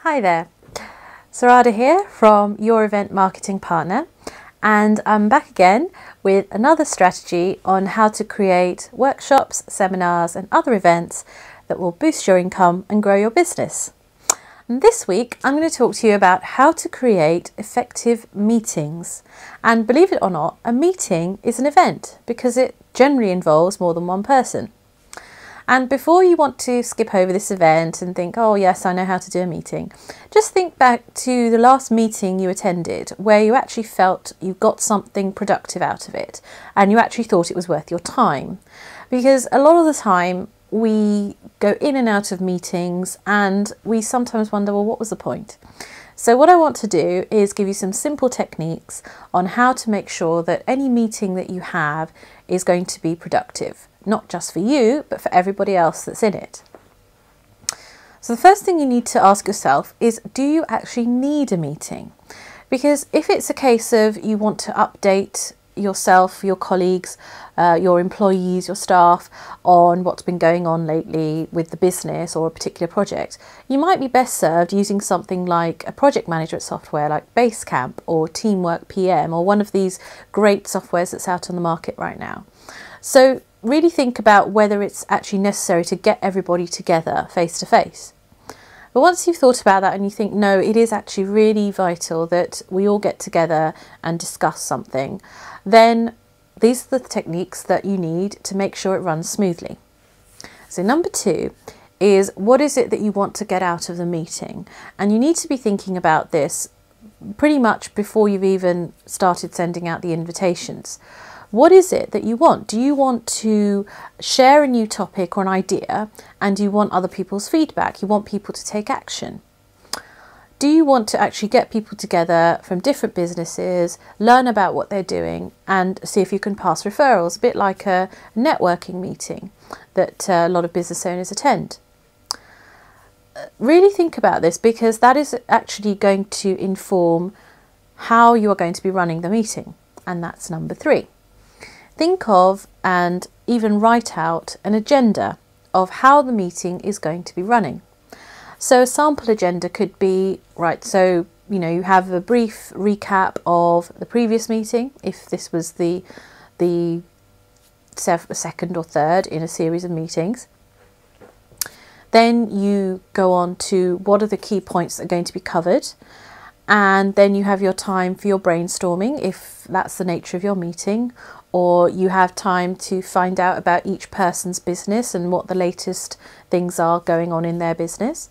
Hi there, Sarada here from Your Event Marketing Partner, and I'm back again with another strategy on how to create workshops, seminars and other events that will boost your income and grow your business. And this week I'm going to talk to you about how to create effective meetings. And believe it or not, a meeting is an event because it generally involves more than one person. And before you want to skip over this event and think, oh yes, I know how to do a meeting, just think back to the last meeting you attended where you actually felt you got something productive out of it and you actually thought it was worth your time. Because a lot of the time we go in and out of meetings and we sometimes wonder, well, what was the point? So what I want to do is give you some simple techniques on how to make sure that any meeting that you have is going to be productive. Not just for you, but for everybody else that's in it. So the first thing you need to ask yourself is, do you actually need a meeting? Because if it's a case of you want to update yourself, your colleagues, your employees, your staff on what's been going on lately with the business or a particular project, you might be best served using something like a project management software like Basecamp or Teamwork PM or one of these great softwares that's out on the market right now. So really think about whether it's actually necessary to get everybody together face to face. But once you've thought about that and you think, no, it is actually really vital that we all get together and discuss something, then these are the techniques that you need to make sure it runs smoothly. So number 2 is, what is it that you want to get out of the meeting? And you need to be thinking about this pretty much before you've even started sending out the invitations. What is it that you want? Do you want to share a new topic or an idea and you want other people's feedback? You want people to take action? Do you want to actually get people together from different businesses, learn about what they're doing and see if you can pass referrals, a bit like a networking meeting that a lot of business owners attend? Really think about this, because that is actually going to inform how you are going to be running the meeting. And that's number 3. Think of and even write out an agenda of how the meeting is going to be running. So a sample agenda could be, right, so you have a brief recap of the previous meeting, if this was the second or third in a series of meetings. Then you go on to what are the key points that are going to be covered. And then you have your time for your brainstorming, if that's the nature of your meeting, or you have time to find out about each person's business and what the latest things are going on in their business.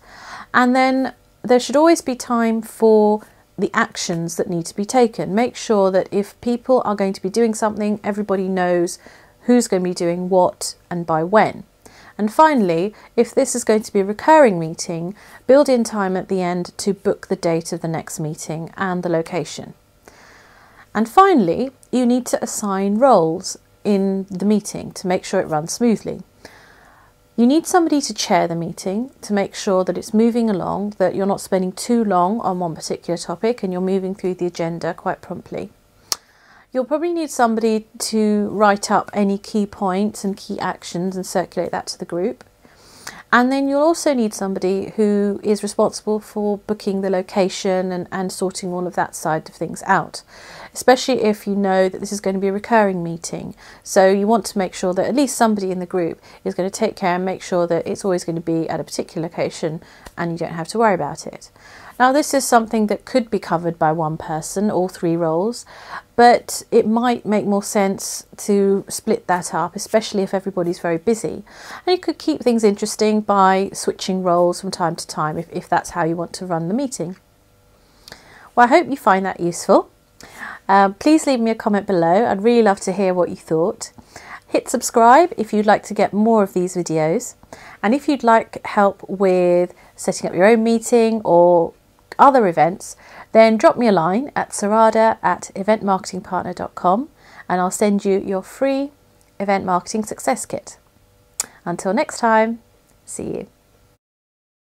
And then there should always be time for the actions that need to be taken. Make sure that if people are going to be doing something, everybody knows who's going to be doing what and by when. And finally, if this is going to be a recurring meeting, build in time at the end to book the date of the next meeting and the location. And finally, you need to assign roles in the meeting to make sure it runs smoothly. You need somebody to chair the meeting to make sure that it's moving along, that you're not spending too long on one particular topic and you're moving through the agenda quite promptly. You'll probably need somebody to write up any key points and key actions and circulate that to the group. And then you'll also need somebody who is responsible for booking the location and sorting all of that side of things out, especially if you know that this is going to be a recurring meeting. So you want to make sure that at least somebody in the group is going to take care and make sure that it's always going to be at a particular location and you don't have to worry about it. Now, this is something that could be covered by one person, all 3 roles, but it might make more sense to split that up, especially if everybody's very busy. And you could keep things interesting by switching roles from time to time if that's how you want to run the meeting. Well, I hope you find that useful. Please leave me a comment below. I'd really love to hear what you thought. Hit subscribe if you'd like to get more of these videos. And if you'd like help with setting up your own meeting or other events, then drop me a line at sarada@eventmarketingpartner.com and I'll send you your free event marketing success kit. Until next time, see you.